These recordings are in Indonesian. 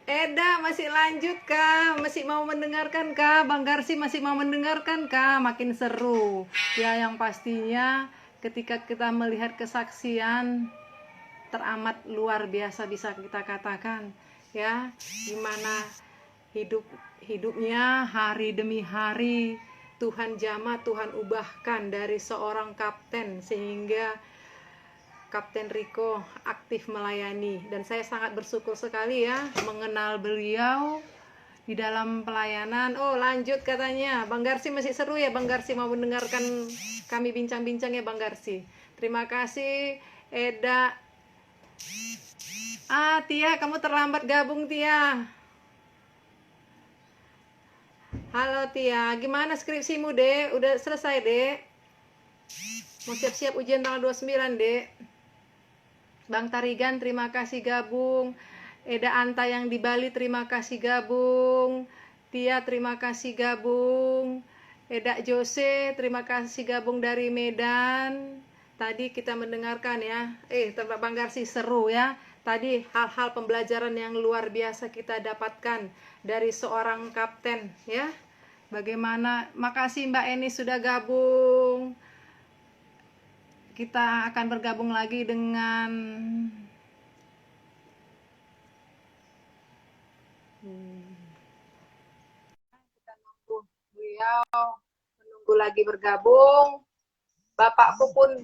Eda masih lanjut kah? Masih mau mendengarkan kah? Bang Garsi masih mau mendengarkan kah? Makin seru. Ya yang pastinya ketika kita melihat kesaksian teramat luar biasa bisa kita katakan ya, gimana hidupnya hari demi hari Tuhan jamah, Tuhan ubahkan dari seorang kapten sehingga Kapten Riko aktif melayani, dan saya sangat bersyukur sekali ya mengenal beliau di dalam pelayanan. Oh lanjut katanya, Bang Garsi masih seru ya, Bang Garsi mau mendengarkan kami bincang-bincang ya Bang Garsi. Terima kasih Eda. Tia, kamu terlambat gabung Tia. Halo Tia, gimana skripsimu Dek? Udah selesai Dek? Mau siap-siap ujian tanggal 29 Dek? Bang Tarigan terima kasih gabung. Eda Anta yang di Bali terima kasih gabung. Tia terima kasih gabung. Eda Jose terima kasih gabung dari Medan. Tadi kita mendengarkan ya, Bang Garsi seru ya. Tadi hal-hal pembelajaran yang luar biasa kita dapatkan dari seorang kapten ya. Bagaimana, makasih Mbak Eni sudah gabung. Kita akan bergabung lagi dengan kita menunggu lagi bergabung. Bapakku pun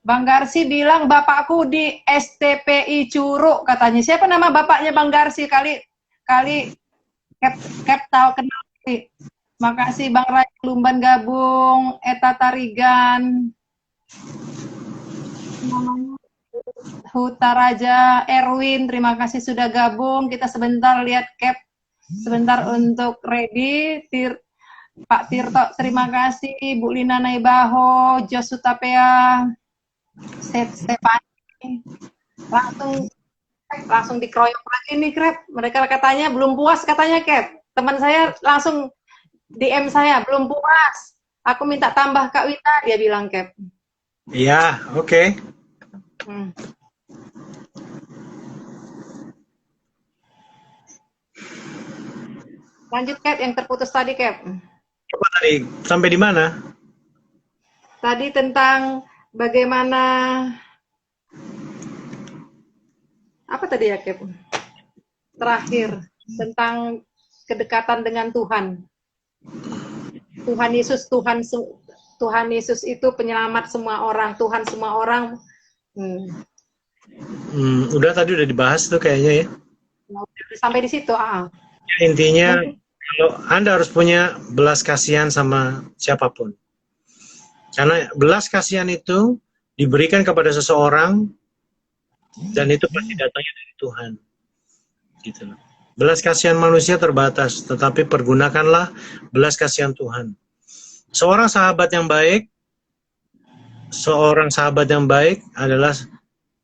Bang Garsi bilang bapakku di STPI Curug katanya. Siapa nama bapaknya Bang Garsi? Kali Cap tahu kenal sih. Makasih Bang Ray Lumban gabung, Eta Tarigan, Huta Raja Erwin, terima kasih sudah gabung. Kita sebentar lihat Cap, sebentar untuk ready. Pak Tirto, terima kasih. Bu Lina Naibaho, Jos Sutapea, Stefani, langsung dikeroyok lagi nih Cap. Mereka katanya belum puas katanya Cap. Teman saya langsung DM saya, belum puas. Aku minta tambah Kak Wita, dia bilang Cap. Iya, oke. Lanjut Cap, yang terputus tadi Cap. Coba tadi sampai di mana? Tadi tentang bagaimana, apa tadi ya Cap? Terakhir tentang kedekatan dengan Tuhan. Tuhan Yesus itu penyelamat semua orang, Tuhan semua orang. Udah tadi udah dibahas tuh kayaknya ya. Sampai di situ. Intinya kalau Anda harus punya belas kasihan sama siapapun. Karena belas kasihan itu diberikan kepada seseorang dan itu pasti datangnya dari Tuhan. Gitu loh. Belas kasihan manusia terbatas, tetapi pergunakanlah belas kasihan Tuhan. Seorang sahabat yang baik adalah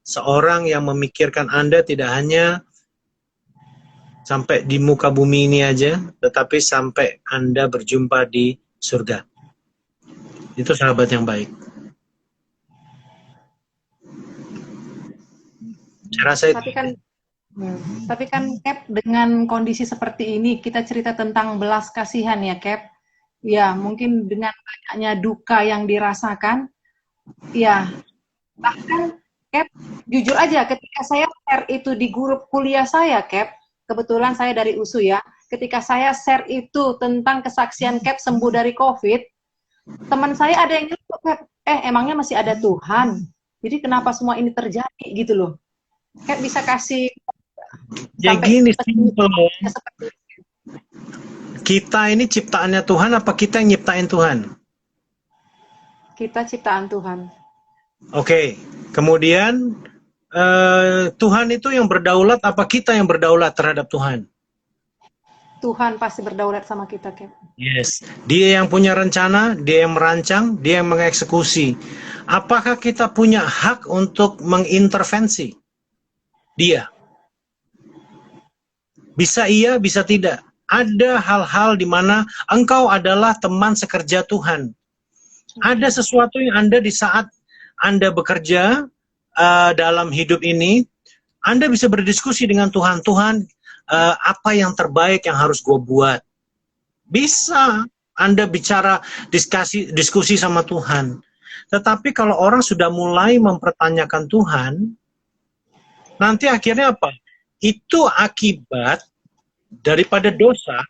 seorang yang memikirkan Anda tidak hanya sampai di muka bumi ini aja, tetapi sampai Anda berjumpa di surga. Itu sahabat yang baik. Saya rasa itu. Tapi kan Cap, dengan kondisi seperti ini kita cerita tentang belas kasihan ya Cap. Ya mungkin dengan banyaknya duka yang dirasakan, ya bahkan Cap, jujur aja ketika saya share itu di grup kuliah saya Cap, kebetulan saya dari USU ya, ketika saya share itu tentang kesaksian Cap sembuh dari COVID, teman saya ada yang nyebut Cap, emangnya masih ada Tuhan, jadi kenapa semua ini terjadi gitu loh. Cap bisa kasih ya gini, simple. Kita ini ciptaannya Tuhan apa kita yang nyiptain Tuhan? Kita ciptaan Tuhan. Oke. Kemudian Tuhan itu yang berdaulat apa kita yang berdaulat terhadap Tuhan? Tuhan pasti berdaulat sama kita, Cap. Yes. Dia yang punya rencana, dia yang merancang, dia yang mengeksekusi. Apakah kita punya hak untuk mengintervensi dia? Bisa iya, bisa tidak. Ada hal-hal di mana engkau adalah teman sekerja Tuhan. Ada sesuatu yang Anda di saat Anda bekerja, dalam hidup ini, Anda bisa berdiskusi dengan Tuhan. Tuhan, apa yang terbaik yang harus gue buat? Bisa Anda bicara diskusi sama Tuhan. Tetapi kalau orang sudah mulai mempertanyakan Tuhan, nanti akhirnya apa? Itu akibat daripada dosa.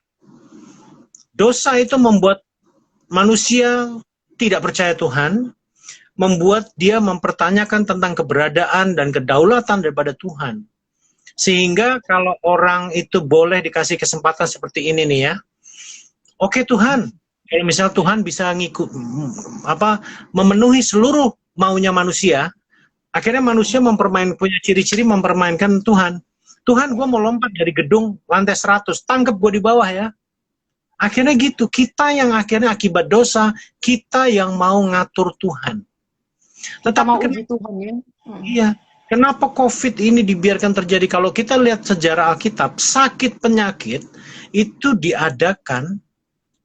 Dosa itu membuat manusia tidak percaya Tuhan, membuat dia mempertanyakan tentang keberadaan dan kedaulatan daripada Tuhan. Sehingga kalau orang itu boleh dikasih kesempatan seperti ini nih ya, oke Tuhan, kalau misalnya Tuhan bisa memenuhi seluruh maunya manusia, akhirnya manusia punya ciri-ciri mempermainkan Tuhan. Tuhan, gue mau lompat dari gedung lantai 100, tangkap gue di bawah ya. Akhirnya gitu, kita yang akhirnya akibat dosa, kita yang mau ngatur Tuhan. Kita mau uji Tuhan ya. Iya, kenapa COVID ini dibiarkan terjadi? Kalau kita lihat sejarah Alkitab, sakit penyakit itu diadakan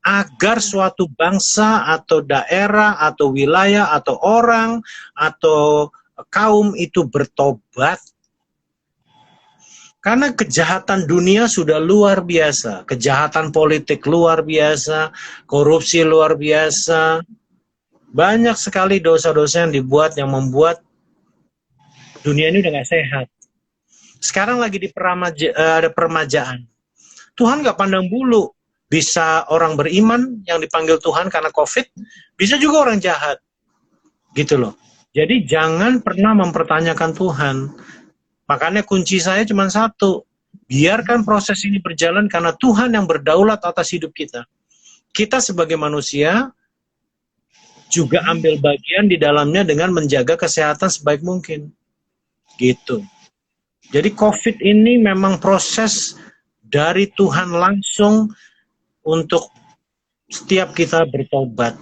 agar suatu bangsa atau daerah atau wilayah atau orang atau kaum itu bertobat. Karena kejahatan dunia sudah luar biasa, kejahatan politik luar biasa, korupsi luar biasa, banyak sekali dosa-dosa yang dibuat yang membuat dunia ini udah gak sehat. Sekarang lagi ada permajaan. Tuhan gak pandang bulu, bisa orang beriman yang dipanggil Tuhan karena COVID, bisa juga orang jahat, gitu loh. Jadi jangan pernah mempertanyakan Tuhan. Makanya kunci saya cuma satu, biarkan proses ini berjalan karena Tuhan yang berdaulat atas hidup kita. Kita sebagai manusia juga ambil bagian di dalamnya dengan menjaga kesehatan sebaik mungkin. Gitu. Jadi COVID ini memang proses dari Tuhan langsung untuk setiap kita bertobat.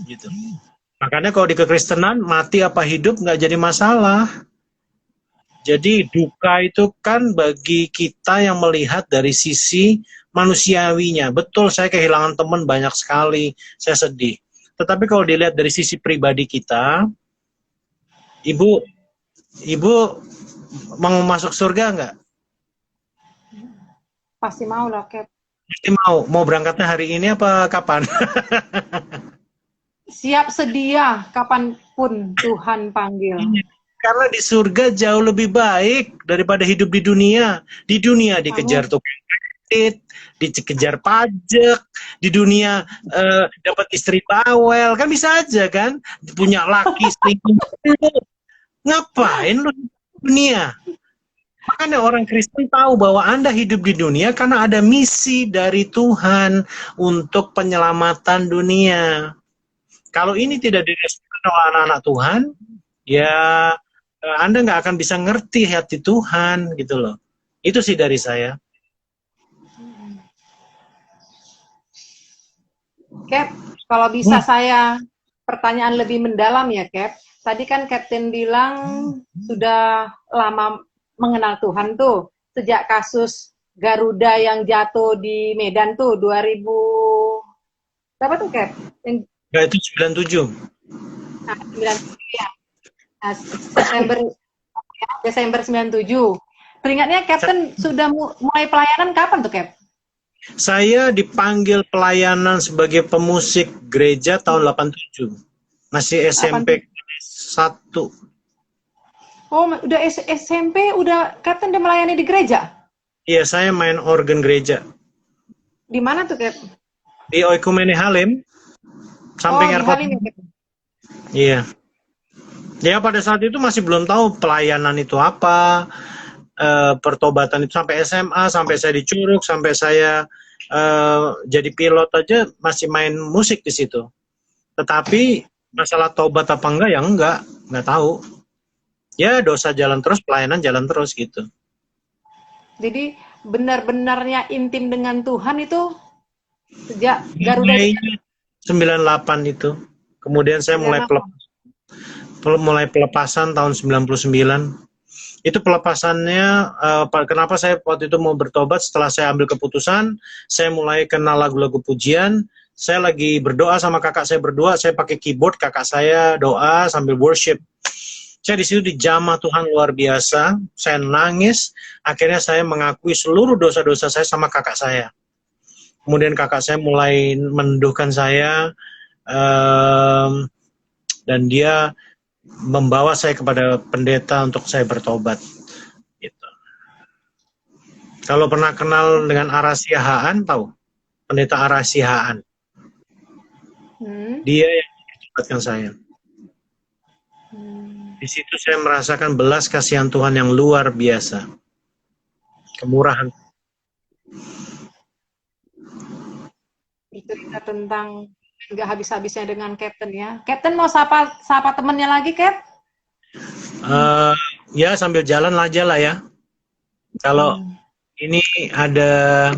Gitu. Makanya kalau di kekristenan, mati apa hidup nggak jadi masalah. Jadi duka itu kan bagi kita yang melihat dari sisi manusiawinya. Betul, saya kehilangan teman banyak sekali, saya sedih. Tetapi kalau dilihat dari sisi pribadi kita, Ibu mau masuk surga nggak? Pasti mau lah, Cap. Pasti mau berangkatnya hari ini apa kapan? Siap sedia kapanpun Tuhan panggil. Karena di surga jauh lebih baik daripada hidup di dunia. Di dunia dikejar tukang kredit, dikejar pajak, di dunia dapat istri bawel, kan bisa aja kan? Punya laki selingkuh. Ngapain lu di dunia? Makanya orang Kristen tahu bahwa Anda hidup di dunia karena ada misi dari Tuhan untuk penyelamatan dunia. Kalau ini tidak direspon oleh anak-anak Tuhan, ya Anda nggak akan bisa ngerti hati Tuhan, gitu loh. Itu sih dari saya. Cap, kalau bisa saya pertanyaan lebih mendalam ya, Cap. Tadi kan Captain bilang sudah lama mengenal Tuhan tuh, sejak kasus Garuda yang jatuh di Medan tuh, 2000, berapa tuh, Cap? Ya, itu 97. Nah, 97 ya. Nah, Desember 97. Teringatnya Captain sudah mulai pelayanan kapan tuh, Cap? Saya dipanggil pelayanan sebagai pemusik gereja tahun 87. Masih SMP 1. Oh, udah SMP, udah Captain udah melayani di gereja? Iya, saya main organ gereja. Di mana tuh, Cap? Di Oikumene Halim, samping airport. Halim, ya, iya. Ya, pada saat itu masih belum tahu pelayanan itu apa, pertobatan itu sampai SMA, sampai saya di Curug, sampai saya jadi pilot aja masih main musik di situ. Tetapi masalah tobat apa enggak ya enggak tahu. Ya dosa jalan terus, pelayanan jalan terus gitu. Jadi benar-benarnya intim dengan Tuhan itu sejak Garuda 98 itu. Kemudian saya mulai pelepasan tahun 99. Itu pelepasannya, kenapa saya waktu itu mau bertobat setelah saya ambil keputusan, saya mulai kenal lagu-lagu pujian, saya lagi berdoa sama kakak saya berdua, saya pakai keyboard, kakak saya doa sambil worship. Saya di situ dijamah Tuhan luar biasa. Saya nangis. Akhirnya saya mengakui seluruh dosa-dosa saya sama kakak saya. Kemudian kakak saya mulai menuduhkan saya, dan dia membawa saya kepada pendeta untuk saya bertobat. Gitu. Kalau pernah kenal dengan Arasia Haan, tahu? Pendeta Arasia Haan. Dia yang membertobatkan saya. Di situ saya merasakan belas kasihan Tuhan yang luar biasa. Kemurahan. Cerita tentang nggak habis-habisnya dengan Captain ya. Captain mau sapa temennya lagi, Cap? Ya sambil jalan aja lah ya. Kalau ini ada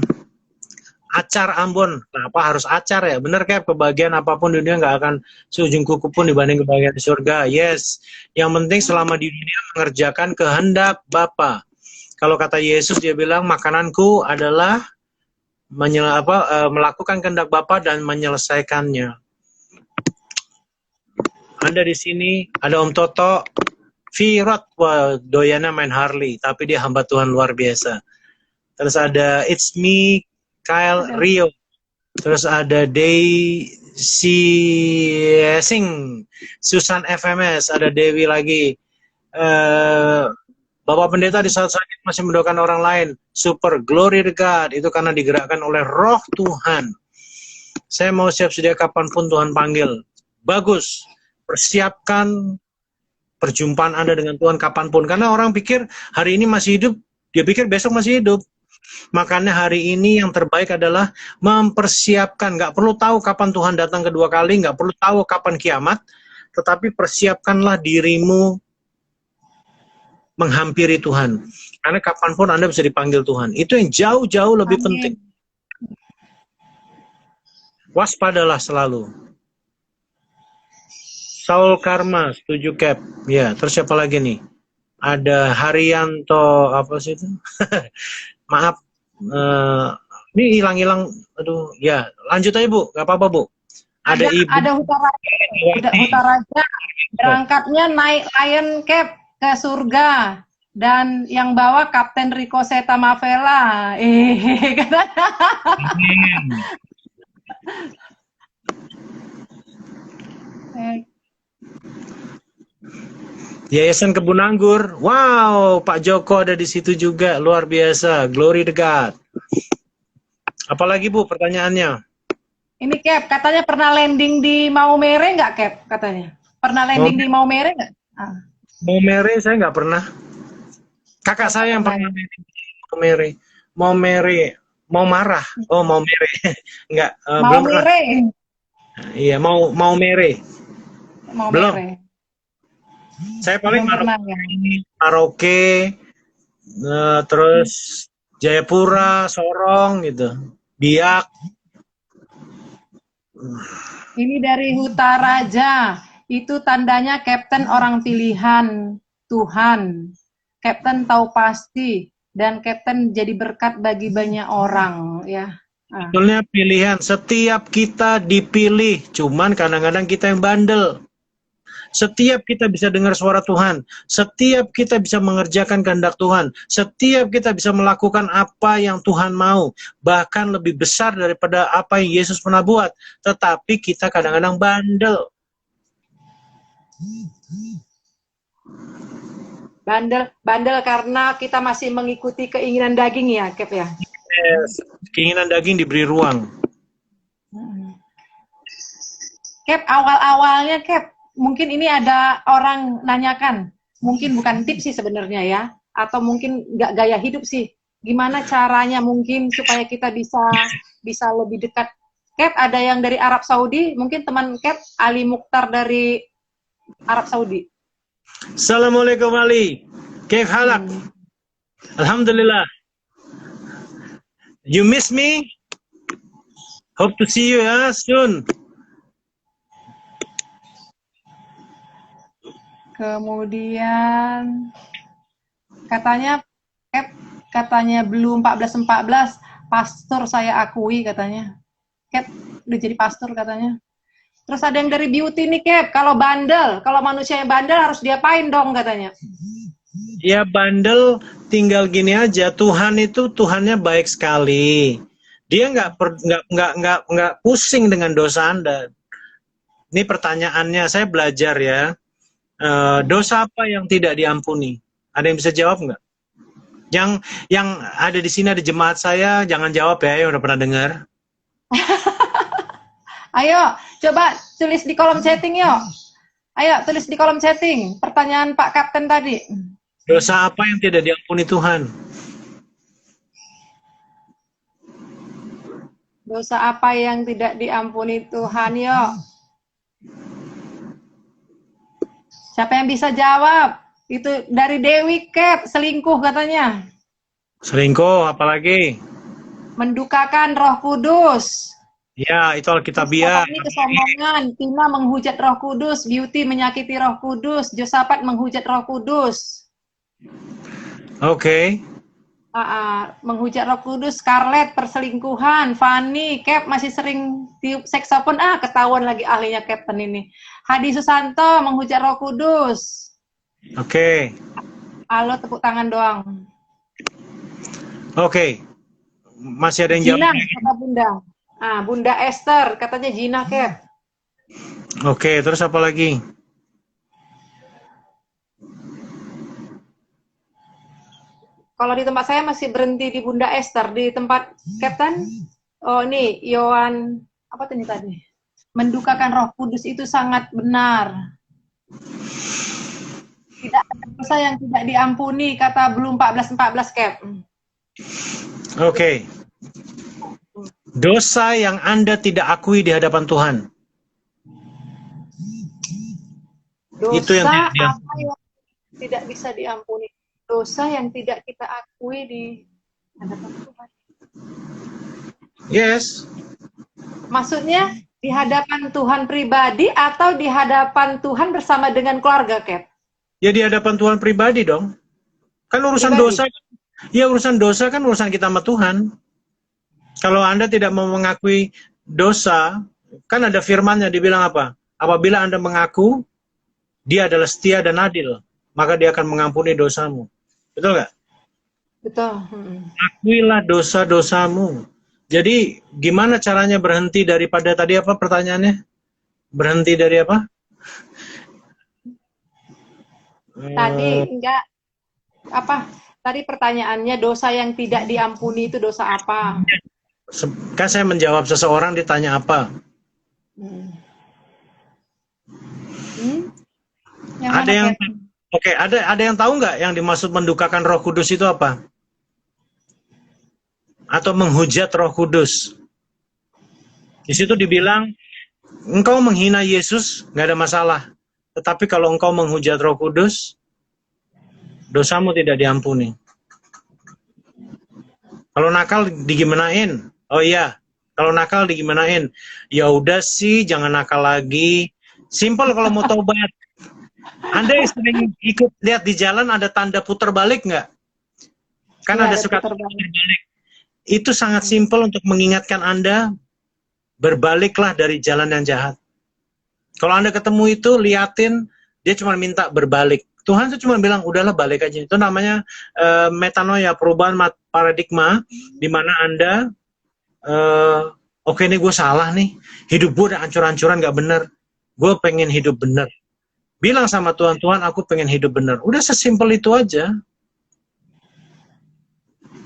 acar Ambon, kenapa harus acar ya? Bener Cap, kebahagiaan apapun di dunia nggak akan seujung kuku pun dibanding kebahagiaan di surga. Yes, yang penting selama di dunia mengerjakan kehendak Bapa. Kalau kata Yesus dia bilang makananku adalah melakukan kehendak Bapa dan menyelesaikannya. Anda di sini ada Om Toto, Virot, wah doyana main Harley, tapi dia hamba Tuhan luar biasa. Terus ada It's Me, Kyle Rio. Terus ada Daisy Sing, Susan FMS, ada Dewi lagi. Bapak Pendeta di saat sakit masih mendoakan orang lain. Super, glory to God. Itu karena digerakkan oleh roh Tuhan. Saya mau siap sedia kapanpun Tuhan panggil. Bagus. Persiapkan perjumpaan Anda dengan Tuhan kapanpun. Karena orang pikir hari ini masih hidup, dia pikir besok masih hidup. Makanya hari ini yang terbaik adalah mempersiapkan. Nggak perlu tahu kapan Tuhan datang kedua kali, nggak perlu tahu kapan kiamat, tetapi persiapkanlah dirimu menghampiri Tuhan. Karena kapanpun Anda bisa dipanggil Tuhan. Itu yang jauh-jauh lebih penting. Waspadalah selalu. Saul Karma, setuju Cap. Ya, terus siapa lagi nih? Ada Haryanto, apa sih itu? Maaf. Ini hilang-hilang. Aduh, ya. Lanjut aja Bu, gak apa-apa Bu. Ada Ibu. Ada Hutaraja. Berangkatnya naik Lion Cap ke surga. Dan yang bawa Kapten Rico Seta Mavela. Yayasan Kebun Anggur. Wow, Pak Joko ada di situ juga. Luar biasa. Glory to God. Apalagi Bu pertanyaannya? Ini Cap, katanya pernah landing di Maumere nggak Cap? Katanya. Pernah landing di Maumere nggak? Maumere saya nggak pernah. Kakak saya yang pernah landing di Maumere. Maumere. Mau marah. Oh, Maumere. Enggak, belum pernah. Iya, Maumere. Belum. Saya paling Maroke, terus Jayapura, Sorong gitu, Biak. Ini dari Hutaraja, itu tandanya Kapten orang pilihan Tuhan. Kapten tahu pasti dan Kapten jadi berkat bagi banyak orang ya. Sebetulnya pilihan, setiap kita dipilih, cuman kadang-kadang kita yang bandel. Setiap kita bisa dengar suara Tuhan, setiap kita bisa mengerjakan kehendak Tuhan, setiap kita bisa melakukan apa yang Tuhan mau, bahkan lebih besar daripada apa yang Yesus pernah buat, tetapi kita kadang-kadang bandel. Bandel karena kita masih mengikuti keinginan daging ya, Cap ya? Yes, keinginan daging diberi ruang. Cap, awal-awalnya Cap, mungkin ini ada orang nanyakan, mungkin bukan tips sih sebenarnya ya, atau mungkin nggak gaya hidup sih. Gimana caranya mungkin supaya kita bisa lebih dekat. Cap, ada yang dari Arab Saudi, mungkin teman Cap, Ali Mukhtar dari Arab Saudi. Assalamualaikum Ali. Kaif halak? Alhamdulillah. You miss me? Hope to see you soon. Kemudian katanya belum 14 pastor saya akui katanya. Cap udah jadi pastor katanya. Terus ada yang dari beauty nih, Cap. Kalau bandel, kalau manusia yang bandel harus diapain dong katanya? Ya bandel, tinggal gini aja. Tuhan itu Tuhannya baik sekali. Dia nggak pusing dengan dosa Anda. Ini pertanyaannya, saya belajar ya. Dosa apa yang tidak diampuni? Ada yang bisa jawab nggak? Yang ada di sini ada jemaat saya, jangan jawab ya, yang udah pernah dengar. Ayo, coba tulis di kolom chatting yuk. Ayo, tulis di kolom chatting. Pertanyaan Pak Kapten tadi. Dosa apa yang tidak diampuni Tuhan? Dosa apa yang tidak diampuni Tuhan, yuk. Siapa yang bisa jawab? Itu dari Dewi, Cap. Selingkuh katanya. Selingkuh, apalagi? Mendukakan Roh Kudus. Ya, itu Alkitabiah. Ini kesombongan. Tina menghujat Roh Kudus. Beauty menyakiti Roh Kudus. Josafat menghujat Roh Kudus. Oke. Menghujat Roh Kudus. Scarlett perselingkuhan. Fanny, Cap masih sering tiup saksofon. Ketahuan lagi ahlinya Captain ini. Hadi Susanto menghujat Roh Kudus. Oke. Halo, tepuk tangan doang. Oke. Masih ada yang Jinang, jawab? kata Bunda. Bunda Esther, katanya Jina, Cap. Oke, terus apa lagi? Kalau di tempat saya masih berhenti di Bunda Esther. Di tempat Captain, oh ini, Yohan, apa tadi? Mendukakan Roh Kudus itu sangat benar. Tidak ada dosa yang tidak diampuni, kata Belum 14:14, Cap. Oke. Dosa yang Anda tidak akui di hadapan Tuhan. Dosa Itu yang apa yang tidak bisa diampuni? Dosa yang tidak kita akui di hadapan Tuhan. Yes. Maksudnya di hadapan Tuhan pribadi atau di hadapan Tuhan bersama dengan keluarga, Cap? Ya di hadapan Tuhan pribadi dong. Kan urusan Pribadi. dosa. Ya urusan dosa kan urusan kita sama Tuhan. Kalau Anda tidak mau mengakui dosa, kan ada firman-Nya dibilang apa? Apabila Anda mengaku, Dia adalah setia dan adil, maka Dia akan mengampuni dosamu. Betul nggak? Betul. Akuilah dosa-dosamu. Jadi gimana caranya berhenti daripada tadi apa pertanyaannya? Berhenti dari apa? Tadi enggak apa? Tadi pertanyaannya dosa yang tidak diampuni itu dosa apa? Kan saya menjawab seseorang ditanya apa? Yang Ada mana, yang Cap? Oke, ada yang tahu nggak yang dimaksud mendukakan Roh Kudus itu apa? Atau menghujat Roh Kudus? Di situ dibilang, engkau menghina Yesus, nggak ada masalah. Tetapi kalau engkau menghujat Roh Kudus, dosamu tidak diampuni. Kalau nakal digimanain? Oh iya, kalau nakal digimanain? Ya udah sih, jangan nakal lagi. Simpel kalau mau tobat. Anda yang sering ikut lihat di jalan ada tanda putar balik nggak? Kan Ya, ada ada suka putar putar balik. balik. Itu sangat simpel untuk mengingatkan Anda, berbaliklah dari jalan yang jahat. Kalau Anda ketemu itu, liatin, dia cuma minta berbalik. Tuhan tuh cuma bilang, udahlah balik aja. Itu namanya metanoia, perubahan paradigma, di mana Anda, oke, ini gue salah nih, hidup gue udah hancur-hancuran, gak bener. Gue pengen hidup bener. Bilang sama Tuhan, Tuhan aku pengen hidup bener. Udah sesimpel itu aja.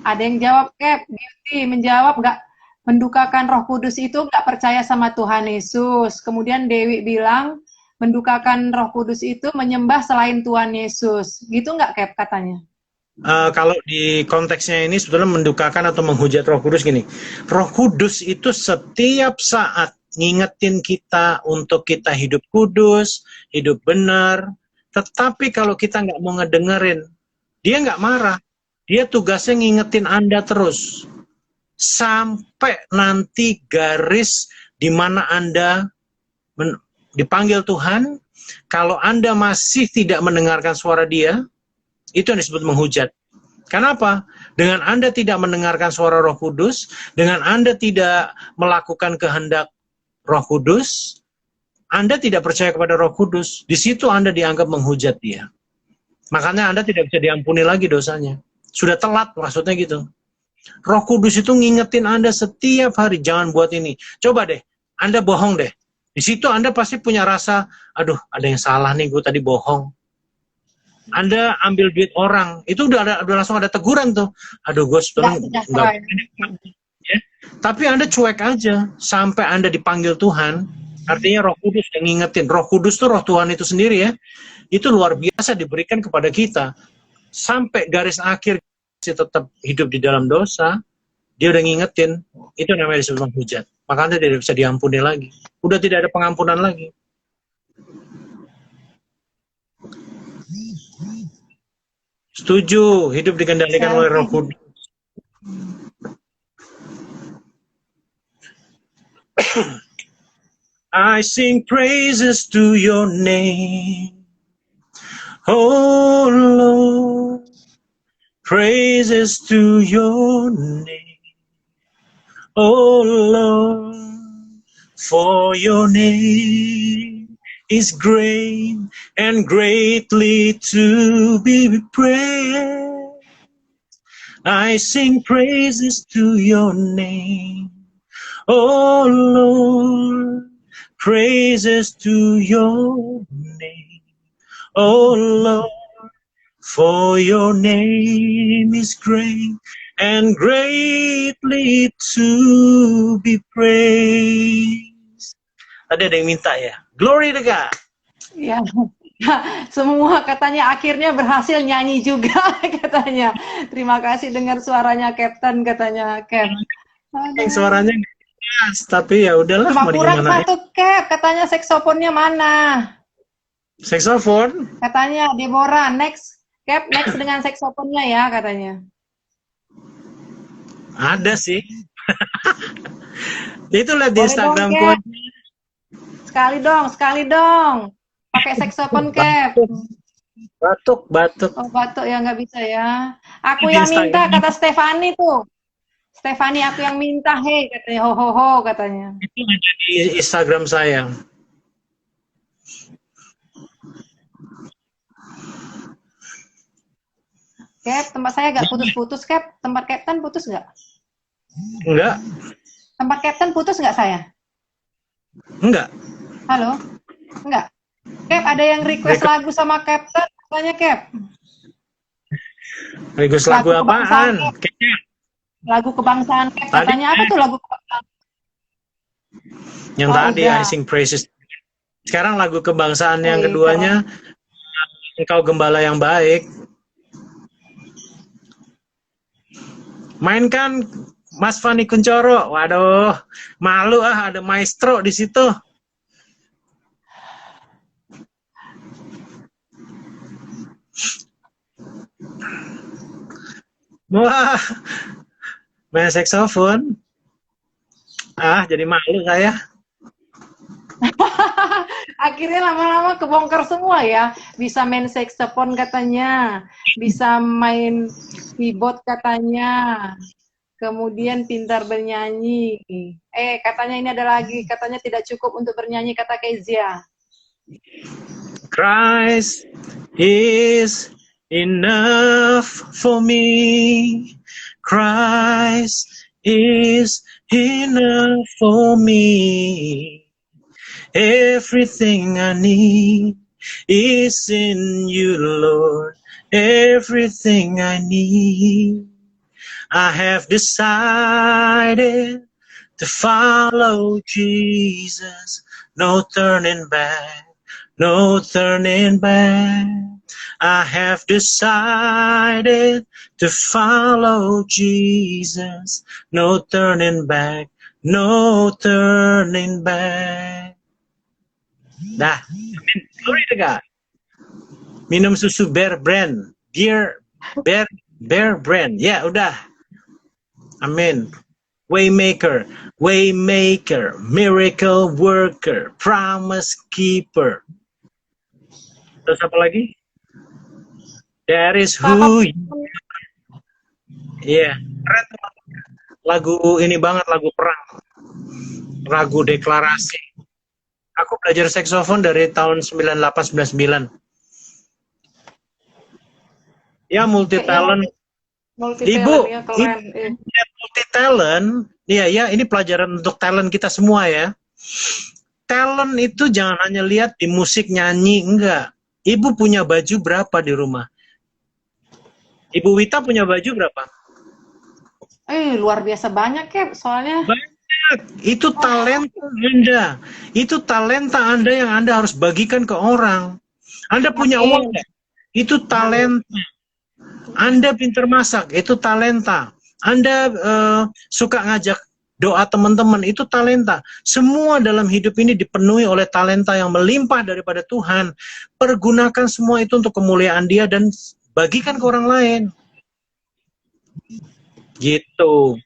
Ada yang jawab, Cap, Beauty menjawab nggak mendukakan Roh Kudus itu nggak percaya sama Tuhan Yesus. Kemudian Dewi bilang mendukakan Roh Kudus itu menyembah selain Tuhan Yesus. Gitu nggak, Cap, katanya? Kalau di konteksnya ini sebetulnya mendukakan atau menghujat Roh Kudus gini. Roh Kudus itu setiap saat ngingetin kita untuk kita hidup kudus, hidup benar. Tetapi kalau kita nggak mau ngedengerin, dia nggak marah. Dia tugasnya ngingetin Anda terus. Sampai nanti garis di mana Anda dipanggil Tuhan, kalau Anda masih tidak mendengarkan suara Dia, itu yang disebut menghujat. Kenapa? Dengan Anda tidak mendengarkan suara Roh Kudus, dengan Anda tidak melakukan kehendak Roh Kudus, Anda tidak percaya kepada Roh Kudus, di situ Anda dianggap menghujat Dia. Makanya Anda tidak bisa diampuni lagi dosanya. Sudah telat, maksudnya gitu. Roh Kudus itu ngingetin Anda setiap hari, jangan buat ini. Coba deh, Anda bohong deh. Di situ Anda pasti punya rasa, aduh ada yang salah nih, gue tadi bohong. Anda ambil duit orang, itu udah langsung ada teguran tuh. Aduh, gue sebenarnya nggak. Ya. Tapi Anda cuek aja sampai Anda dipanggil Tuhan. Artinya Roh Kudus yang ngingetin. Roh Kudus tuh Roh Tuhan itu sendiri ya. Itu luar biasa diberikan kepada kita. Sampai garis akhir masih tetap hidup di dalam dosa, dia udah ngingetin. Itu namanya disebut menghujat. Maka Anda tidak bisa diampuni lagi. Udah tidak ada pengampunan lagi. Setuju, hidup dikendalikan oleh Roh Kudus. I sing praises to your name, oh Lord, praises to your name, oh Lord, for your name is great and greatly to be praised. I sing praises to your name, oh Lord, praises to your name, oh Lord, for your name is great and greatly to be praised. Tadi ada yang minta ya, glory to God. Ya, semua katanya akhirnya berhasil nyanyi juga katanya. Terima kasih dengar suaranya Captain katanya Cap. Yang suaranya jelas, tapi ya udahlah. Cuma mau kurang gimana satu Cap, katanya saksofonnya mana? Saksofon? Katanya Deborah next Cap next dengan saksofonnya ya katanya. Ada sih. Itu lihat di Boleh Instagramku. dong, Cap. Sekali dong. Pakai saksofon, Cap. Batuk. Oh, batuk ya nggak bisa ya. Aku Di yang minta, Instagram. kata Stefani tuh. Stefani aku yang minta, hei katanya, ho katanya. Itu ada di Instagram saya. Cap, tempat saya nggak putus-putus, Cap. Tempat Captain putus nggak? Enggak. Tempat Captain putus nggak saya? Enggak. Halo? Enggak. Cap, ada yang request lagu sama Captain, katanya Cap. Request lagu apaan? Kayaknya Lagu kebangsaan Cap, katanya apa tuh lagu kebangsaan? Yang tadi I Sing Praises. Sekarang lagu kebangsaan yang keduanya, Engkau Gembala yang Baik. Mainkan Mas Fani Kuncoro. Waduh, malu ada maestro di situ. Wah, main saksofon. Jadi malu saya. Akhirnya lama-lama kebongkar semua ya. Bisa main saksofon katanya, bisa main keyboard katanya, kemudian pintar bernyanyi. Katanya ini ada lagi, katanya tidak cukup untuk bernyanyi, kata Kezia. Christ is enough for me. Christ is enough for me. Everything I need is in you, Lord. Everything I need. I have decided to follow Jesus. No turning back. No turning back. I have decided to follow Jesus. No turning back. No turning back. Dah, glory to God. Minum susu Bear Brand. Bear Brand. Ya, udah. Amin. Waymaker, miracle worker, promise keeper. Terus apa lagi? That is who you are. Iya, keren. Lagu ini banget, lagu perang. Lagu deklarasi. Aku belajar saksofon dari tahun 98 99. Ya multi Kayaknya talent. multi Ibu, talent ya, ini keren. multi talent. Iya ya, ini pelajaran untuk talent kita semua ya. Talent itu jangan hanya lihat di musik nyanyi, enggak. Ibu punya baju berapa di rumah? Ibu Wita punya baju berapa? Luar biasa banyak, Cap. Soalnya, Banyak. Itu wah, talenta Anda. Itu talenta Anda yang Anda harus bagikan ke orang. Anda punya uang amin. nggak? Itu Amin. talenta. Anda pintar masak, itu talenta. Anda suka ngajak doa teman-teman, itu talenta. Semua dalam hidup ini dipenuhi oleh talenta yang melimpah daripada Tuhan. Pergunakan semua itu untuk kemuliaan Dia dan bagikan ke orang lain. Gitu.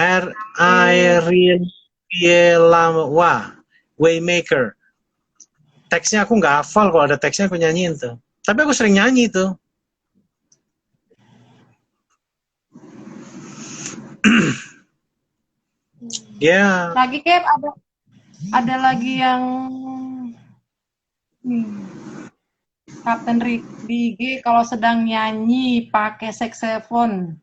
Irene Pielawa, Waymaker. Teksnya aku nggak hafal, kalau ada teksnya aku nyanyiin tuh. Tapi aku sering nyanyi tuh. Ya, Lagi, Cap, ada lagi yang Kapten Rick di IG kalau sedang nyanyi pakai saxophone.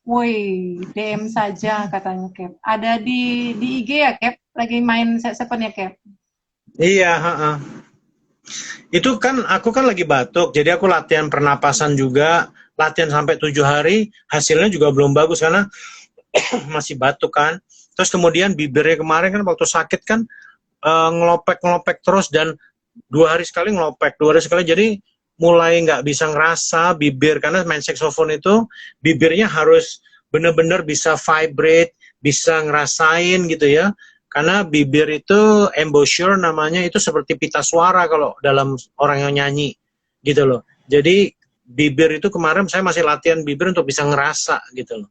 Woi, DM saja katanya, Cap. Ada di IG ya, Cap? Lagi main saxophone ya, Cap? iya, ha-ha. Itu kan aku kan lagi batuk, jadi aku latihan pernapasan juga, latihan sampai 7 hari, hasilnya juga belum bagus karena masih batuk kan. Terus kemudian bibirnya kemarin kan waktu sakit kan ngelopek terus dan 2 hari sekali ngelopek, 2 hari sekali, jadi mulai nggak bisa ngerasa bibir karena main saxophone itu bibirnya harus benar-benar bisa vibrate, bisa ngerasain gitu ya. Karena bibir itu embouchure namanya, itu seperti pita suara kalau dalam orang yang nyanyi gitu loh. Jadi bibir itu kemarin saya masih latihan bibir untuk bisa ngerasa gitu loh.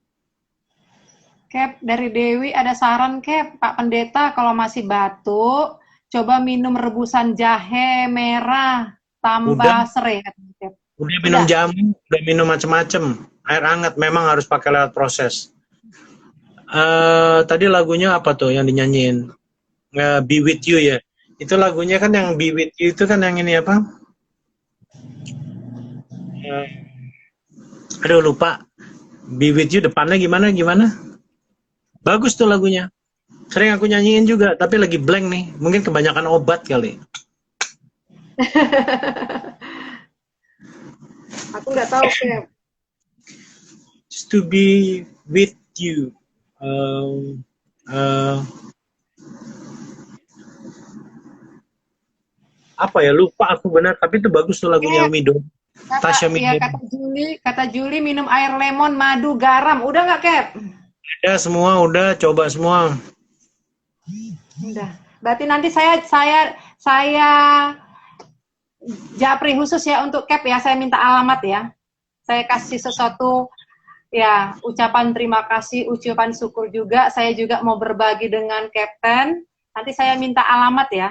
Cap, dari Dewi ada saran, Cap. Pak Pendeta, kalau masih batuk, coba minum rebusan jahe merah Udah tambah serai, katanya, Cap. udah minum Udah. jamu, udah minum macem-macem. Air hangat memang harus pakai lewat proses. Tadi lagunya apa tuh yang dinyanyiin? Be With You ya. Itu lagunya kan yang Be With You itu kan yang ini apa? Eh, aduh lupa. Be With You depannya gimana gimana? Bagus tuh lagunya. Sering aku nyanyiin juga, tapi lagi blank nih. Mungkin kebanyakan obat kali. Aku nggak tahu, Cap. Just to be with you. Um, uh, apa ya, lupa aku benar, tapi itu bagus tuh lagunya Cap, Mido. Tasya ya Mido. kata Juli minum air lemon, madu, garam. Udah nggak, Cap? Ya semua udah coba semua. Udah. Berarti nanti saya japri khusus ya untuk Cap ya. Saya minta alamat ya. Saya kasih sesuatu ya, ucapan terima kasih, ucapan syukur juga. Saya juga mau berbagi dengan Captain. Nanti saya minta alamat ya.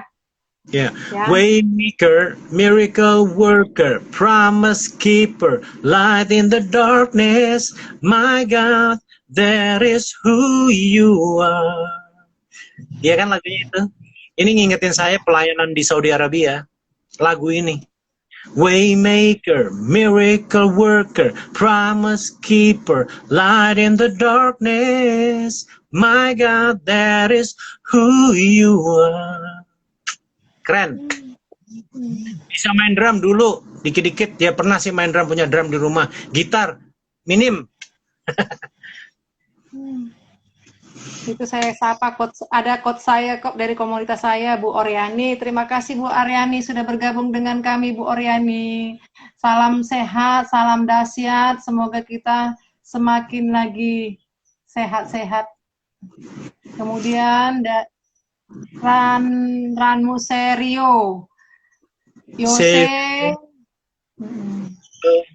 Yeah. Ya. Waymaker, miracle worker, promise keeper, light in the darkness. My God, that is who you are. Iya kan lagunya itu? Ini ngingetin saya pelayanan di Saudi Arabia. Lagu ini. Waymaker, miracle worker, promise keeper, light in the darkness. My God, that is who you are. Keren. Bisa main drum dulu, dikit-dikit. Dia pernah sih main drum, punya drum di rumah. Gitar, minim. Itu saya sapa, ada coach saya kok dari komunitas saya, Bu Oriani. Terima kasih Bu Oriani sudah bergabung dengan kami, Bu Oriani. Salam sehat, salam dahsyat. Semoga kita semakin lagi sehat-sehat. Kemudian Ranmu Serio. Yose.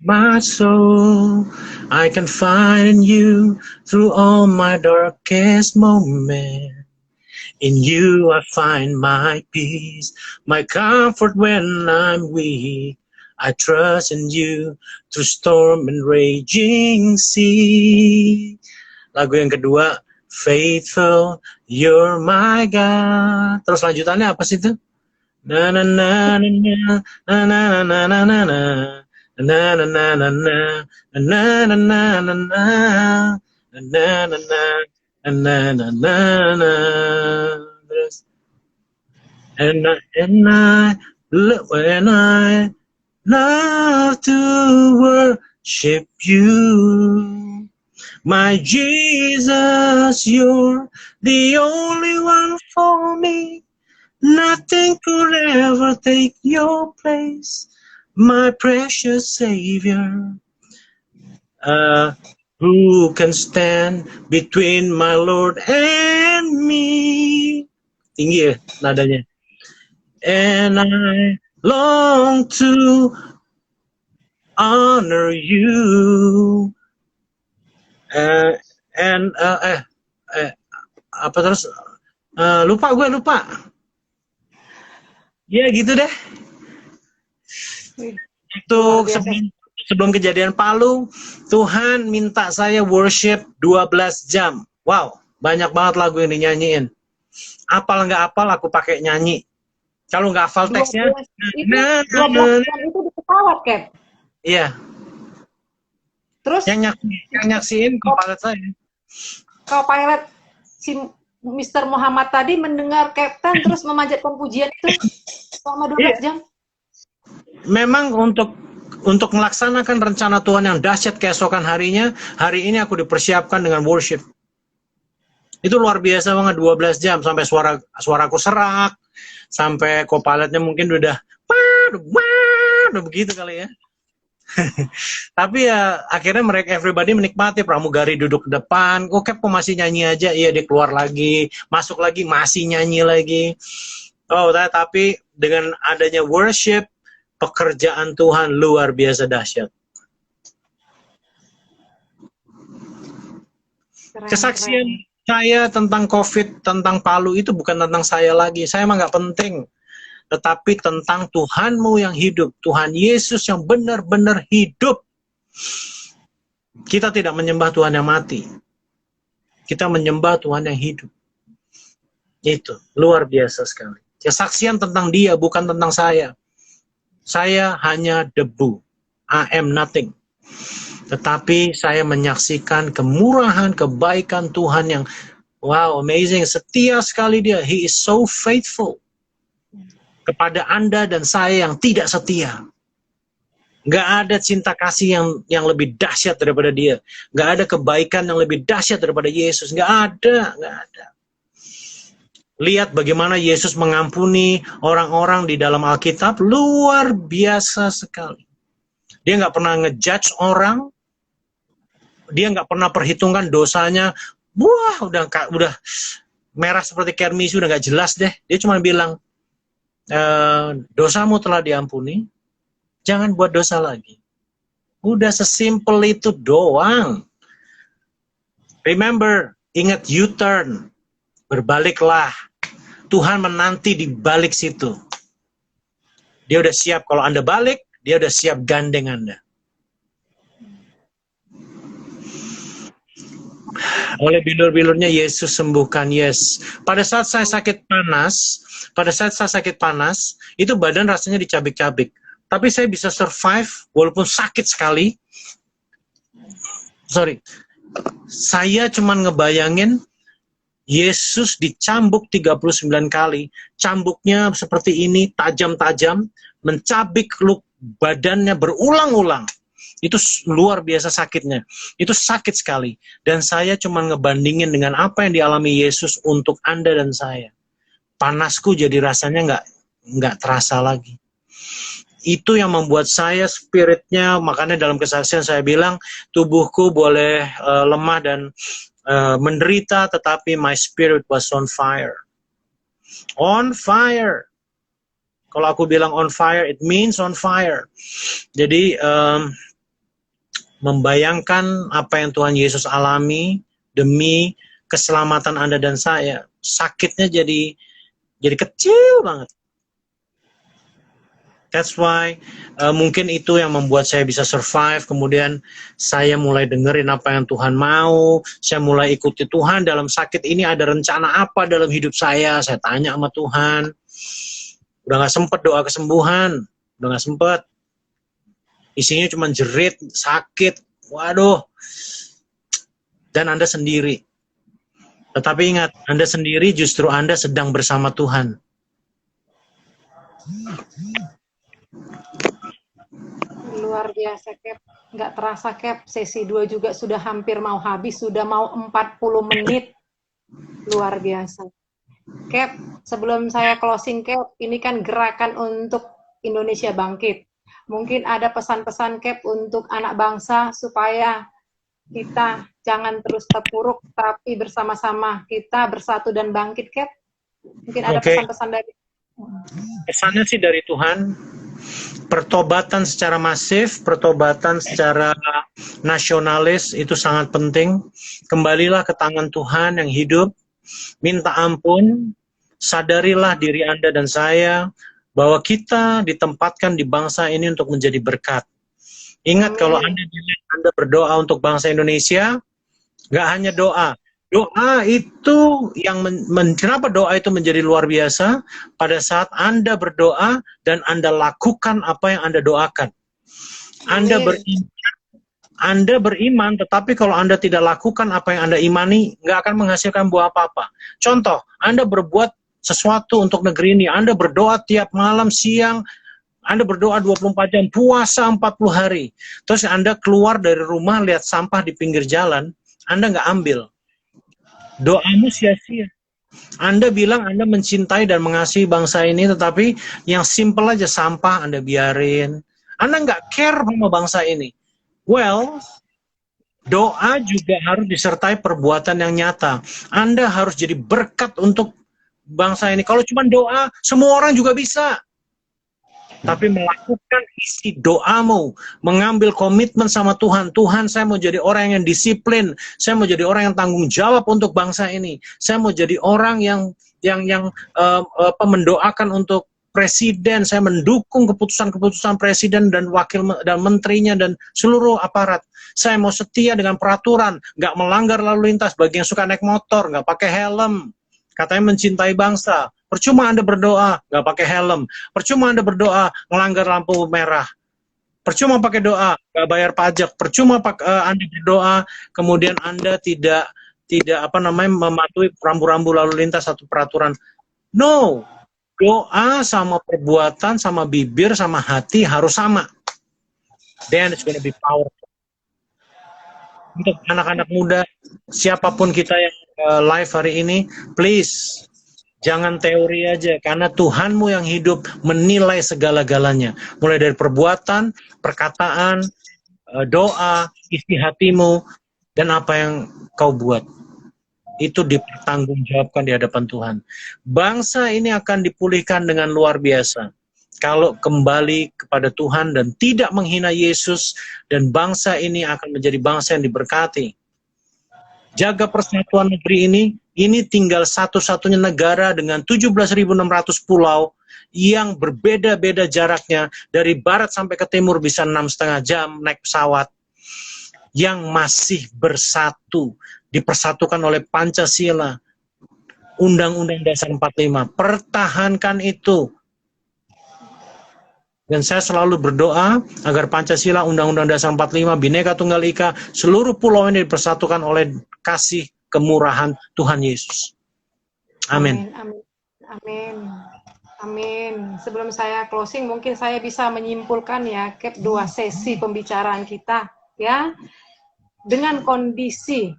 My soul, I can find in you through all my darkest moments. In you I find my peace, my comfort when I'm weak. I trust in you through storm and raging sea. Lagu yang kedua, Faithful, You're my God. Terus lanjutannya apa sih itu? Na na na na na na na na na na na. Na na na na na na na na na na na na na. And I love to worship you, my Jesus. You're the only one for me. Nothing could ever take your place, my precious Savior. Who can stand between my Lord and me? Tinggi ya nadanya. And I long to honor you. Apa terus? Lupa. Ya gitu deh. Itu sebelum kejadian Palu, Tuhan minta saya worship 12 jam. Wow, banyak banget lagu yang dinyanyiin. Apal nggak apal, aku pakai nyanyi. Kalau nggak hafal teksnya, 12 jam itu di pesawat, Cap. Iya. Terus yang nyaksiin kepala saya. Kalau pilot si Mr. Muhammad tadi mendengar Kapten terus memanjatkan pujian itu selama 12 jam. Memang untuk melaksanakan rencana Tuhan yang dahsyat keesokan harinya, hari ini aku dipersiapkan dengan worship. Itu luar biasa banget, 12 jam sampai suaraku serak, sampai co-pilotnya mungkin udah begitu kali ya. Tapi ya akhirnya everybody menikmati. Pramugari duduk ke depan, kok masih nyanyi aja, iya dia keluar lagi, masuk lagi masih nyanyi lagi. Tapi dengan adanya worship, pekerjaan Tuhan luar biasa dahsyat. Kesaksian saya tentang COVID, tentang Palu itu bukan tentang saya lagi. Saya emang nggak penting. Tetapi tentang Tuhanmu yang hidup. Tuhan Yesus yang benar-benar hidup. Kita tidak menyembah Tuhan yang mati. Kita menyembah Tuhan yang hidup. Itu, luar biasa sekali. Kesaksian tentang dia, bukan tentang saya. Saya hanya debu. I am nothing. Tetapi saya menyaksikan kemurahan, kebaikan Tuhan yang wow, amazing. Setia sekali dia. He is so faithful. Kepada Anda dan saya yang tidak setia. Nggak ada cinta kasih yang lebih dahsyat daripada dia. Nggak ada kebaikan yang lebih dahsyat daripada Yesus. Nggak ada. Lihat bagaimana Yesus mengampuni orang-orang di dalam Alkitab. Luar biasa sekali. Dia nggak pernah ngejudge orang. Dia nggak pernah perhitungkan dosanya. Wah, udah merah seperti kermis, udah nggak jelas deh. Dia cuma bilang, dosamu telah diampuni, jangan buat dosa lagi. Udah sesimpel itu doang. Remember, ingat U-turn, berbaliklah. Tuhan menanti di balik situ. Dia udah siap kalau Anda balik, dia udah siap gandeng Anda. Oleh bilur-bilurnya Yesus sembuhkan, yes. Pada saat saya sakit panas, itu badan rasanya dicabik-cabik. Tapi saya bisa survive walaupun sakit sekali. Saya cuman ngebayangin Yesus dicambuk 39 kali. Cambuknya seperti ini, tajam-tajam, mencabik badannya berulang-ulang. Itu luar biasa sakitnya. Itu sakit sekali. Dan saya cuma ngebandingin dengan apa yang dialami Yesus untuk Anda dan saya. Panasku jadi rasanya nggak terasa lagi. Itu yang membuat saya spiritnya, makanya dalam kesaksian saya bilang, tubuhku boleh lemah dan menderita, tetapi my spirit was on fire. On fire. Kalau aku bilang on fire, it means on fire. Jadi, membayangkan apa yang Tuhan Yesus alami demi keselamatan Anda dan saya, sakitnya jadi kecil banget. That's why mungkin itu yang membuat saya bisa survive. Kemudian saya mulai dengerin apa yang Tuhan mau, saya mulai ikuti Tuhan dalam sakit ini. Ada rencana apa dalam hidup saya tanya sama Tuhan. Udah nggak sempet doa kesembuhan, udah nggak sempet. Isinya cuma jerit, sakit, waduh. Dan Anda sendiri. Tetapi ingat, Anda sendiri justru Anda sedang bersama Tuhan. Luar biasa, Cap. Nggak terasa, Cap. Sesi 2 juga sudah hampir mau habis, sudah mau 40 menit. Luar biasa. Cap, sebelum saya closing, Cap, ini kan gerakan untuk Indonesia bangkit. Mungkin ada pesan-pesan, Cap, untuk anak bangsa supaya kita jangan terus terpuruk, tapi bersama-sama kita bersatu dan bangkit, Cap. Mungkin ada pesan-pesan dari... Pesannya sih dari Tuhan, pertobatan secara masif, pertobatan secara nasionalis itu sangat penting. Kembalilah ke tangan Tuhan yang hidup, minta ampun, sadarilah diri Anda dan saya bahwa kita ditempatkan di bangsa ini untuk menjadi berkat. Ingat, kalau Anda berdoa untuk bangsa Indonesia, nggak hanya doa. Doa itu yang kenapa doa itu menjadi luar biasa? Pada saat Anda berdoa dan Anda lakukan apa yang Anda doakan. Anda beriman, tetapi kalau Anda tidak lakukan apa yang Anda imani, nggak akan menghasilkan buah apa-apa. Contoh, Anda berbuat sesuatu untuk negeri ini, Anda berdoa tiap malam, siang, Anda berdoa 24 jam, puasa 40 hari. Terus Anda keluar dari rumah, lihat sampah di pinggir jalan, Anda nggak ambil. Doamu sia-sia. Anda bilang Anda mencintai dan mengasihi bangsa ini, tetapi yang simple aja sampah Anda biarin. Anda nggak care sama bangsa ini. Well, doa juga harus disertai perbuatan yang nyata. Anda harus jadi berkat untuk bangsa ini. Kalau cuma doa, semua orang juga bisa. Tapi melakukan isi doamu, mengambil komitmen sama Tuhan. Tuhan, saya mau jadi orang yang disiplin. Saya mau jadi orang yang tanggung jawab untuk bangsa ini. Saya mau jadi orang yang mendoakan untuk presiden. Saya mendukung keputusan-keputusan presiden dan wakil dan menterinya dan seluruh aparat. Saya mau setia dengan peraturan, nggak melanggar lalu lintas. Bagi yang suka naik motor, nggak pakai helm. Katanya mencintai bangsa. Percuma Anda berdoa, nggak pakai helm. Percuma Anda berdoa, melanggar lampu merah. Percuma pakai doa, nggak bayar pajak. Percuma Anda berdoa, kemudian Anda tidak mematuhi rambu-rambu lalu lintas atau peraturan. No, doa sama perbuatan, sama bibir, sama hati harus sama. Then it's gonna be powerful. Untuk anak-anak muda, siapapun kita yang live hari ini, please, jangan teori aja, karena Tuhanmu yang hidup menilai segala-galanya. Mulai dari perbuatan, perkataan, doa, isi hatimu, dan apa yang kau buat. Itu dipertanggungjawabkan di hadapan Tuhan. Bangsa ini akan dipulihkan dengan luar biasa. Kalau kembali kepada Tuhan dan tidak menghina Yesus, dan bangsa ini akan menjadi bangsa yang diberkati. Jaga persatuan negeri ini tinggal satu-satunya negara dengan 17.600 pulau yang berbeda-beda jaraknya, dari barat sampai ke timur bisa 6,5 jam naik pesawat, yang masih bersatu, dipersatukan oleh Pancasila, Undang-Undang Dasar 45. Pertahankan itu. Dan saya selalu berdoa agar Pancasila, Undang-Undang Dasar 45, Bhinneka Tunggal Ika, seluruh pulau ini dipersatukan oleh kasih kemurahan Tuhan Yesus. Amin. Amin. Amin. Amin. Sebelum saya closing, mungkin saya bisa menyimpulkan ya, Cap, 2 sesi pembicaraan kita, ya. Dengan kondisi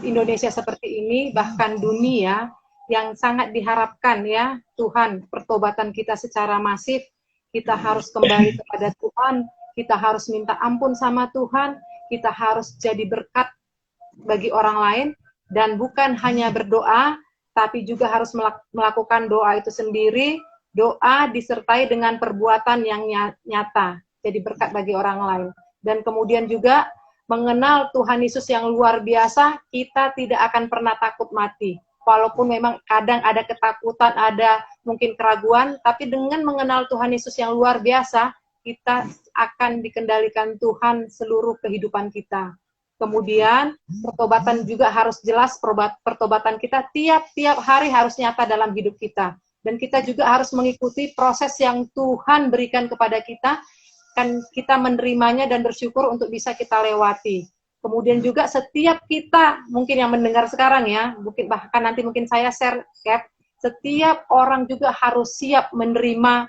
Indonesia seperti ini, bahkan dunia, yang sangat diharapkan ya, Tuhan, pertobatan kita secara masif. Kita harus kembali kepada Tuhan, kita harus minta ampun sama Tuhan, kita harus jadi berkat bagi orang lain, dan bukan hanya berdoa, tapi juga harus melakukan doa itu sendiri, doa disertai dengan perbuatan yang nyata, jadi berkat bagi orang lain. Dan kemudian juga mengenal Tuhan Yesus yang luar biasa, kita tidak akan pernah takut mati. Walaupun memang kadang ada ketakutan, ada mungkin keraguan, tapi dengan mengenal Tuhan Yesus yang luar biasa, kita akan dikendalikan Tuhan seluruh kehidupan kita. Kemudian, pertobatan juga harus jelas, pertobatan kita tiap-tiap hari harus nyata dalam hidup kita. dan kita juga harus mengikuti proses yang Tuhan berikan kepada kita, kan kita menerimanya dan bersyukur untuk bisa kita lewati. Kemudian juga setiap kita, mungkin yang mendengar sekarang ya, mungkin bahkan nanti mungkin saya share, Cap, setiap orang juga harus siap menerima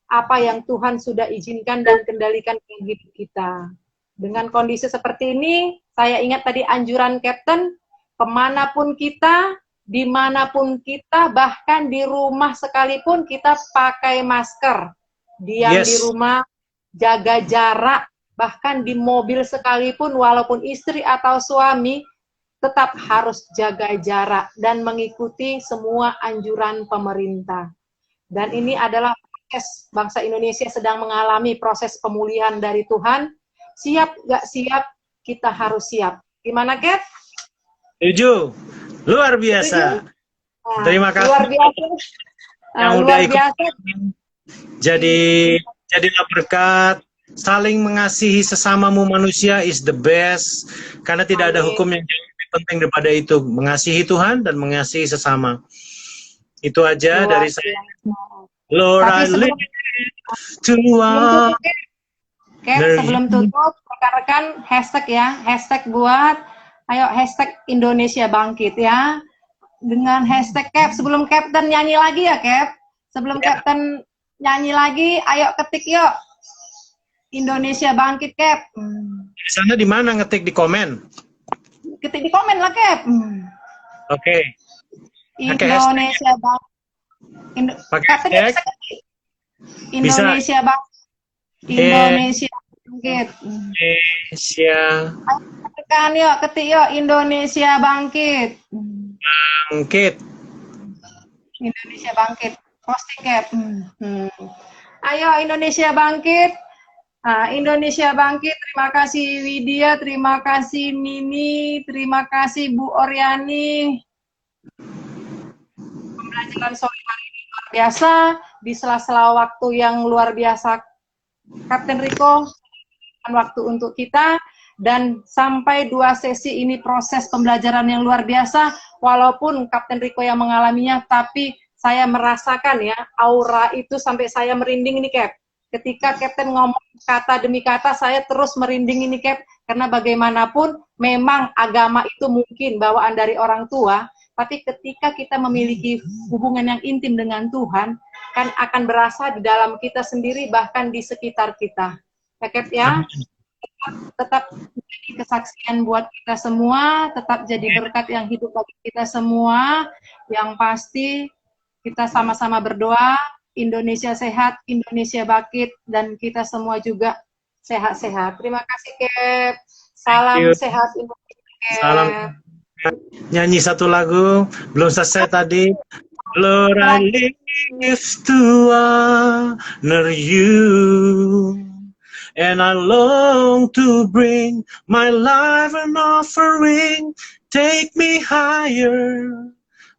apa yang Tuhan sudah izinkan dan kendalikan dalam hidup kita. Dengan kondisi seperti ini, saya ingat tadi anjuran Captain, kemanapun kita, dimanapun kita, bahkan di rumah sekalipun kita pakai masker. Diam di rumah, jaga jarak, bahkan di mobil sekalipun, walaupun istri atau suami, tetap harus jaga jarak dan mengikuti semua anjuran pemerintah. Dan ini adalah proses bangsa Indonesia sedang mengalami proses pemulihan dari Tuhan. Siap gak siap, kita harus siap. Gimana, Kat? Setuju. Luar biasa. Nah, Terima kasih. Luar biasa. Yang Luar udah ikut. biasa. Jadilah berkat. Saling mengasihi sesamamu manusia is the best. Karena tidak ada hukum yang jauh lebih penting daripada itu. Mengasihi Tuhan dan mengasihi sesama. Itu aja dari saya. Lord, I live to sebelum tutup, rekan-rekan hashtag ya, hashtag buat, ayo hashtag Indonesia Bangkit ya. Dengan hashtag Cap, sebelum Captain nyanyi lagi ya Cap, sebelum Captain nyanyi lagi, ayo ketik yuk. Indonesia Bangkit, Cap. Di sana di mana ngetik di komen? Ketik di komen lah, Cap. Oke. Indonesia Bangkit. Pakai hashtag. Indonesia Bangkit. Indonesia Bangkit. Indonesia. Tekan yuk, ketik yuk. Indonesia Bangkit. Bangkit. Indonesia Bangkit. Posting, Cap. Ayo Indonesia Bangkit. Nah, Indonesia Bangkit, terima kasih Widya, terima kasih Nini, terima kasih Bu Oryani. Pembelajaran sore hari ini luar biasa, di sela-sela waktu yang luar biasa, Kapten Riko, waktu untuk kita, dan sampai 2 sesi ini proses pembelajaran yang luar biasa, walaupun Kapten Riko yang mengalaminya, tapi saya merasakan ya, aura itu sampai saya merinding ini, Cap. Ketika Captain ngomong kata demi kata, saya terus merinding ini, Cap, karena bagaimanapun memang agama itu mungkin bawaan dari orang tua, tapi ketika kita memiliki hubungan yang intim dengan Tuhan, kan akan berasa di dalam kita sendiri, bahkan di sekitar kita. Ya, Cap, ya? Tetap jadi kesaksian buat kita semua, tetap jadi berkat yang hidup bagi kita semua, yang pasti kita sama-sama berdoa, Indonesia sehat, Indonesia bangkit, dan kita semua juga sehat-sehat. Terima kasih, Cap. Salam sehat Indonesia, Cap. Salam. Nyanyi satu lagu, belum selesai tadi. Lord, I live to honor you, and I long to bring my life an offering. Take me higher,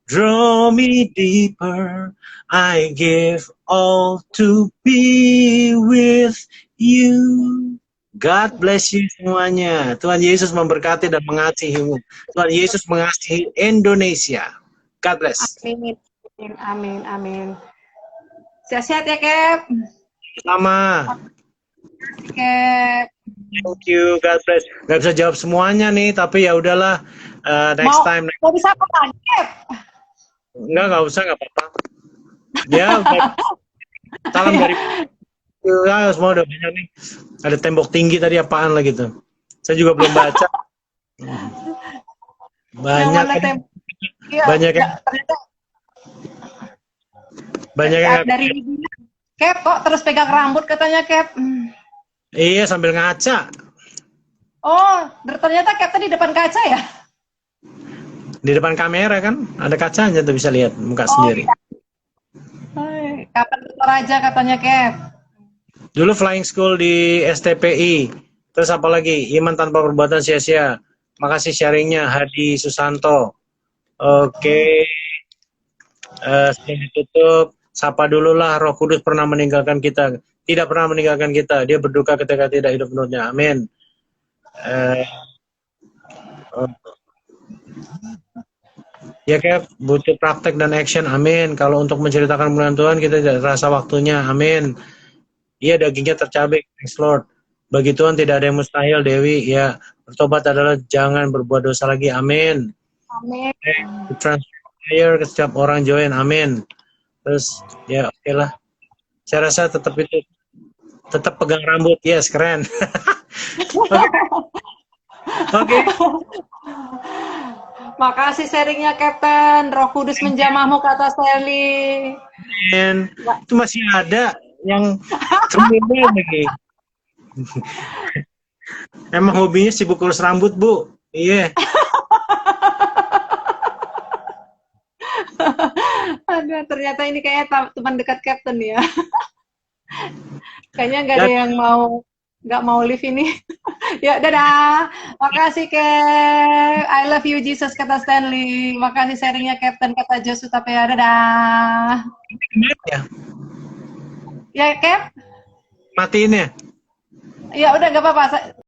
draw me deeper. I give all to be with you. God bless you semuanya. Tuhan Yesus memberkati dan mengasihimu. Tuhan Yesus mengasihi Indonesia. God bless. Amin, amin, amin. Sehat-sehat ya, Cap. Sama. Cap. Thank you, God bless. Gak bisa jawab semuanya nih, tapi ya udahlah. Next time. Mau bisa apa lagi, Cap? Enggak usah, nggak apa-apa. Ya, salam dari ya, semua udah banyak nih. Ada tembok tinggi tadi apaan lah gitu. Saya juga belum baca. Banyak yang dari Cap kok terus pegang rambut katanya, Cap. Iya, sambil ngaca. Oh, ternyata Cap tadi di depan kaca ya? Di depan kamera kan ada kacanya tuh, bisa lihat muka sendiri. Iya. Kapan Raja katanya, Cap? Dulu flying school di STPI. Terus apa lagi? Iman tanpa perbuatan sia-sia. Makasih sharingnya Hadi Susanto. Oke. Sebelum ditutup, sapa dulu lah, Roh Kudus pernah meninggalkan kita. Tidak pernah meninggalkan kita. Dia berduka ketika tidak hidup menurutnya. Amin. Ya kayak butuh praktek dan action, amin. Kalau untuk menceritakan kemuliaan Tuhan kita tidak terasa waktunya, amin. Iya dagingnya tercabik, thanks Lord. Bagi Tuhan tidak ada yang mustahil, Dewi. Ya, bertobat adalah jangan berbuat dosa lagi, amin. Amin. Transfer ke setiap orang join, amin. Terus ya oke lah. Saya rasa tetap itu, tetap pegang rambut, yes, keren. Oke, oke. Makasih sharingnya, Captain. Roh Kudus menjamahmu, kata Sally. Dan itu masih ada yang terminal lagi. Emang hobinya sibuk urus rambut, Bu. Iya. Aduh, ternyata ini kayak teman dekat Captain ya. Kayaknya nggak ada Dan yang nggak mau live ini. Ya, dadah. Makasih, Cap. I love you, Jesus, kata Stanley. Makasih sharingnya, Captain, kata Josu Tapia. Dadah. gimana ya? Ya, Cap? Matiin ya? Ya, udah nggak apa-apa.